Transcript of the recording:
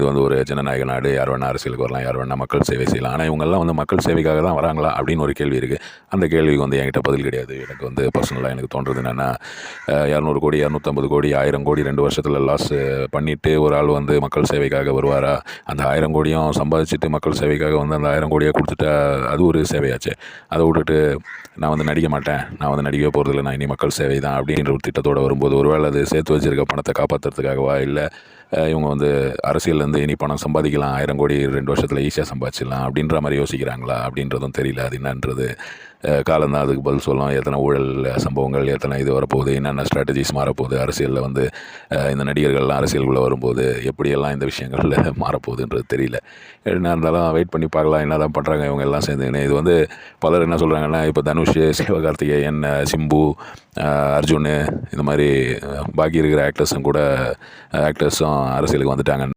இது வந்து ஒரு ஜனநாயக நாடு, யார் வேணால் அரசியலுக்கு வரலாம், யார் வேணால் மக்கள் சேவை செய்யலாம். ஆனால் இவங்கெல்லாம் வந்து மக்கள் சேவைக்காக தான் வராங்களா அப்படின்னு ஒரு கேள்வி இருக்குது. அந்த கேள்விக்கு வந்து என்கிட்ட பதில் கிடையாது. எனக்கு வந்து பர்சனலாக எனக்கு தோன்றது என்னென்னா, 200 கோடி 250 கோடி 1000 கோடி 2 வருஷத்தில் லாஸ் பண்ணிவிட்டு ஒரு ஆள் வந்து மக்கள் சேவைக்காக வருவாரா? அந்த 1000 கோடியும் சம்பாதிச்சுட்டு மக்கள் சேவைக்காக வந்து அந்த 1000 கோடியை கொடுத்துட்டா அது ஒரு சேவையாச்சு. அதை விட்டுட்டு நான் வந்து நடிக்க மாட்டேன், நான் வந்து நடிக்கவே போகிறதில்ல, நான் இனி மக்கள் சேவை தான் அப்படின்ற ஒரு திட்டத்தோடு வரும்போது, ஒருவேளை அது சேர்த்து வச்சிருக்க பணத்தை காப்பாற்றுறதுக்காகவா, இல்லை இவங்க வந்து அரசியல்லேருந்து இனி பணம் சம்பாதிக்கலாம், 1000 கோடி 2 வருஷத்தில் ஈஸியாக சம்பாதிச்சிடலாம் அப்படின்ற மாதிரி யோசிக்கிறாங்களா அப்படின்றதும் தெரியல. அது என்னன்றது காலம்தான் அதுக்கு பதில் சொல்லும். எத்தனை ஊழல் சம்பவங்கள், எத்தனை இது வரப்போகுது, என்னென்ன ஸ்ட்ராட்டஜிஸ் மாறப்போகுது, அரசியலில் வந்து இந்த நடிகர்கள்லாம் அரசியலுக்குள்ளே வரும்போது எப்படியெல்லாம் இந்த விஷயங்களில் மாறப்போகுதுன்றது தெரியல. என்ன இருந்தாலும் வெயிட் பண்ணி பார்க்கலாம் என்ன தான் பண்ணுறாங்க இவங்க எல்லாம் சேர்ந்துக்கின்னு. இது வந்து பலர் என்ன சொல்கிறாங்கன்னா, இப்போ தனுஷ், சிவகார்த்திகேயன், சிம்பு, அர்ஜுன், இந்த மாதிரி பாக்கி இருக்கிற ஆக்டர்ஸும் அரசியலுக்கு வந்துட்டாங்க.